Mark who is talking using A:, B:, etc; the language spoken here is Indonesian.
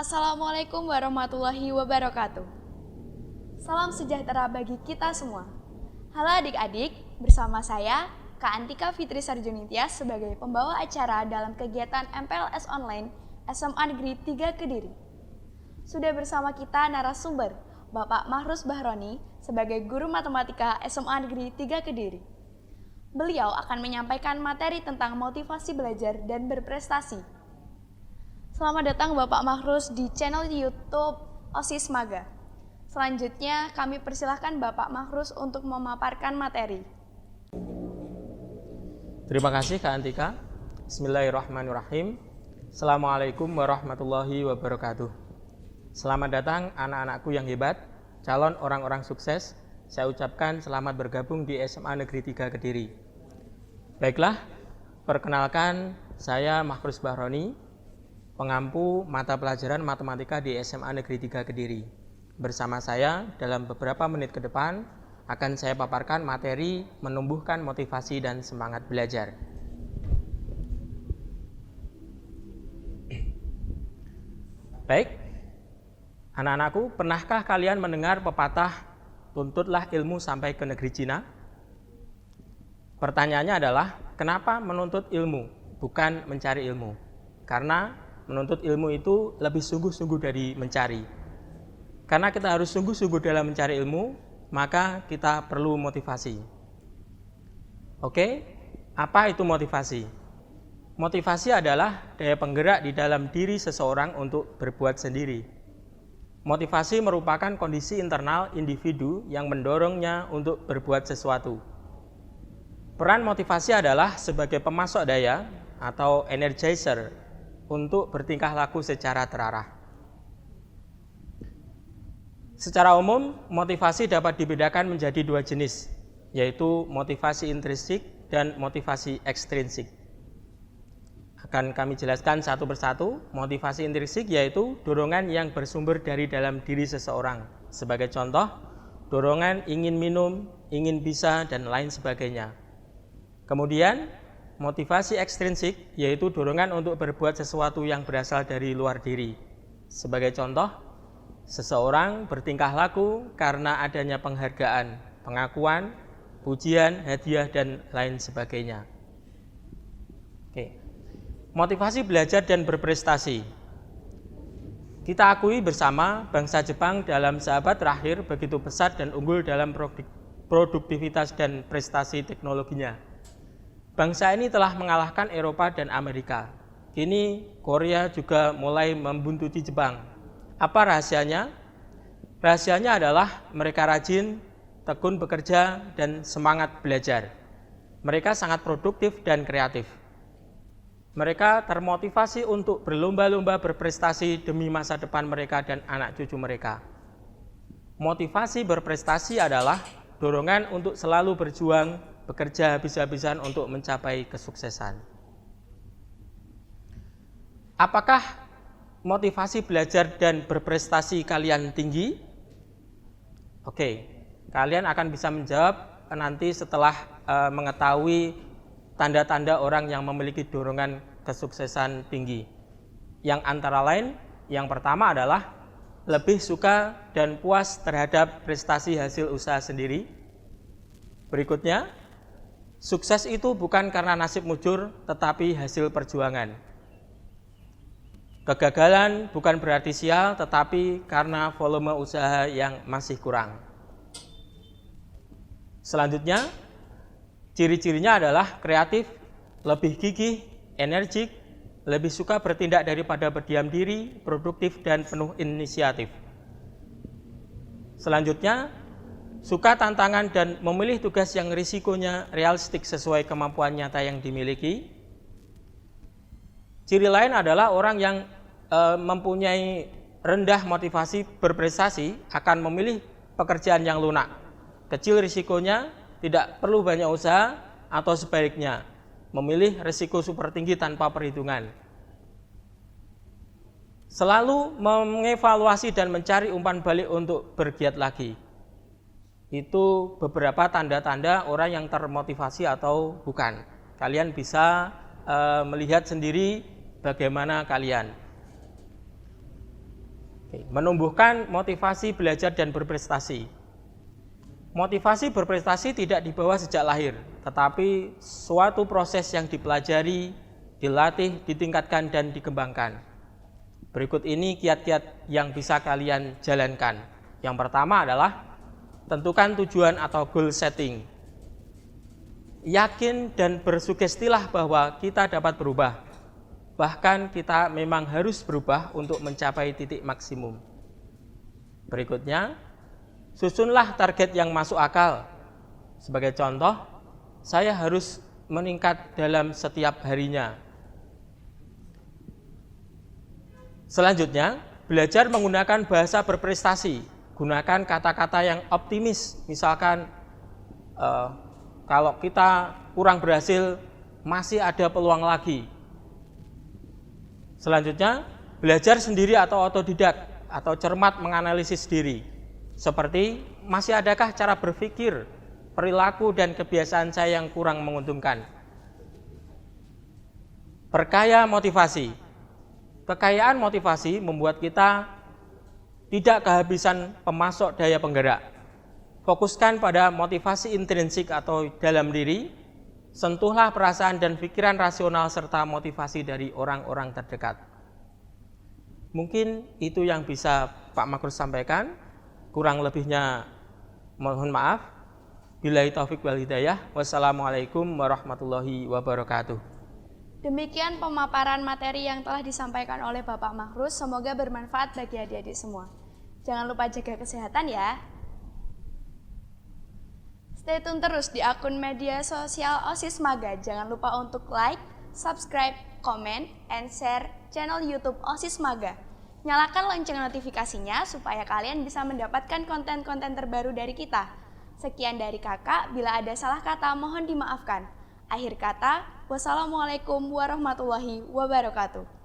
A: Assalamualaikum warahmatullahi wabarakatuh. Salam sejahtera bagi kita semua. Halo adik-adik, bersama saya Kak Antika Fitri Sarjunitya sebagai pembawa acara dalam kegiatan MPLS Online SMA Negeri 3 Kediri. Sudah bersama kita narasumber Bapak Mahrus Bahroni sebagai guru matematika SMA Negeri 3 Kediri. Beliau akan menyampaikan materi tentang motivasi belajar dan berprestasi. Selamat datang Bapak Mahrus di channel YouTube OSIS Maga. Selanjutnya kami persilahkan Bapak Mahrus untuk memaparkan materi.
B: Terima kasih Kak Antika. Bismillahirrahmanirrahim. Assalamualaikum warahmatullahi wabarakatuh. Selamat datang anak-anakku yang hebat, calon orang-orang sukses. Saya ucapkan selamat bergabung di SMA Negeri 3 Kediri. Baiklah, perkenalkan saya Mahrus Bahroni, pengampu mata pelajaran matematika di SMA Negeri 3 Kediri. Bersama saya dalam beberapa menit ke depan akan saya paparkan materi menumbuhkan motivasi dan semangat belajar. Baik, anak-anakku, pernahkah kalian mendengar pepatah tuntutlah ilmu sampai ke negeri Cina? Pertanyaannya adalah, kenapa menuntut ilmu, bukan mencari ilmu? Karena menuntut ilmu itu lebih sungguh-sungguh dari mencari. Karena kita harus sungguh-sungguh dalam mencari ilmu, maka kita perlu motivasi. Oke, apa itu motivasi? Motivasi adalah daya penggerak di dalam diri seseorang untuk berbuat sendiri. Motivasi merupakan kondisi internal individu yang mendorongnya untuk berbuat sesuatu. Peran motivasi adalah sebagai pemasok daya atau energizer untuk bertingkah laku secara terarah. Secara umum, motivasi dapat dibedakan menjadi dua jenis, yaitu motivasi intrinsik dan motivasi ekstrinsik. Akan kami jelaskan satu persatu. Motivasi intrinsik yaitu dorongan yang bersumber dari dalam diri seseorang. Sebagai contoh, dorongan ingin minum, ingin bisa, dan lain sebagainya. Kemudian, motivasi ekstrinsik yaitu dorongan untuk berbuat sesuatu yang berasal dari luar diri. Sebagai contoh, seseorang bertingkah laku karena adanya penghargaan, pengakuan, pujian, hadiah, dan lain sebagainya. Oke. Motivasi belajar dan berprestasi. Kita akui bersama bangsa Jepang dalam seabad terakhir begitu pesat dan unggul dalam produktivitas dan prestasi teknologinya. Bangsa ini telah mengalahkan Eropa dan Amerika. Kini Korea juga mulai membuntuti Jepang. Apa rahasianya? Rahasianya adalah mereka rajin, tekun bekerja, dan semangat belajar. Mereka sangat produktif dan kreatif. Mereka termotivasi untuk berlomba-lomba berprestasi demi masa depan mereka dan anak cucu mereka. Motivasi berprestasi adalah dorongan untuk selalu berjuang, bekerja habis-habisan untuk mencapai kesuksesan. Apakah motivasi belajar dan berprestasi kalian tinggi? Oke, kalian akan bisa menjawab nanti setelah mengetahui tanda-tanda orang yang memiliki dorongan kesuksesan tinggi. Yang antara lain, yang pertama adalah lebih suka dan puas terhadap prestasi hasil usaha sendiri. Berikutnya, sukses itu bukan karena nasib mujur, tetapi hasil perjuangan. Kegagalan bukan berarti sial, tetapi karena volume usaha yang masih kurang. Selanjutnya, ciri-cirinya adalah kreatif, lebih gigih, energik, lebih suka bertindak daripada berdiam diri, produktif, dan penuh inisiatif. Selanjutnya, suka tantangan dan memilih tugas yang risikonya realistik sesuai kemampuan nyata yang dimiliki. Ciri lain adalah orang yang mempunyai rendah motivasi berprestasi akan memilih pekerjaan yang lunak, kecil risikonya, tidak perlu banyak usaha, atau sebaliknya, memilih risiko super tinggi tanpa perhitungan. Selalu mengevaluasi dan mencari umpan balik untuk bergiat lagi. Itu beberapa tanda-tanda orang yang termotivasi atau bukan. Kalian bisa melihat sendiri bagaimana kalian. Menumbuhkan motivasi belajar dan berprestasi. Motivasi berprestasi tidak dibawa sejak lahir, tetapi suatu proses yang dipelajari, dilatih, ditingkatkan, dan dikembangkan. Berikut ini kiat-kiat yang bisa kalian jalankan. Yang pertama adalah tentukan tujuan atau goal setting. Yakin dan bersugestilah bahwa kita dapat berubah. Bahkan kita memang harus berubah untuk mencapai titik maksimum. Berikutnya, susunlah target yang masuk akal. Sebagai contoh, saya harus meningkat dalam setiap harinya. Selanjutnya, belajar menggunakan bahasa berprestasi. Gunakan kata-kata yang optimis. Misalkan, kalau kita kurang berhasil, masih ada peluang lagi. Selanjutnya, belajar sendiri atau otodidak atau cermat menganalisis diri. Seperti, masih adakah cara berpikir, perilaku, dan kebiasaan saya yang kurang menguntungkan. Perkaya motivasi. Kekayaan motivasi membuat kita tidak kehabisan pemasok daya penggerak. Fokuskan pada motivasi intrinsik atau dalam diri. Sentuhlah perasaan dan pikiran rasional serta motivasi dari orang-orang terdekat. Mungkin itu yang bisa Pak Makrus sampaikan. Kurang lebihnya mohon maaf. Billahi taufik wal hidayah. Wassalamualaikum warahmatullahi wabarakatuh.
A: Demikian pemaparan materi yang telah disampaikan oleh Bapak Makrus. Semoga bermanfaat bagi adik-adik semua. Jangan lupa jaga kesehatan ya. Stay tune terus di akun media sosial OSIS Maga. Jangan lupa untuk like, subscribe, comment, and share channel YouTube OSIS Maga. Nyalakan lonceng notifikasinya supaya kalian bisa mendapatkan konten-konten terbaru dari kita. Sekian dari kakak, bila ada salah kata mohon dimaafkan. Akhir kata, wassalamualaikum warahmatullahi wabarakatuh.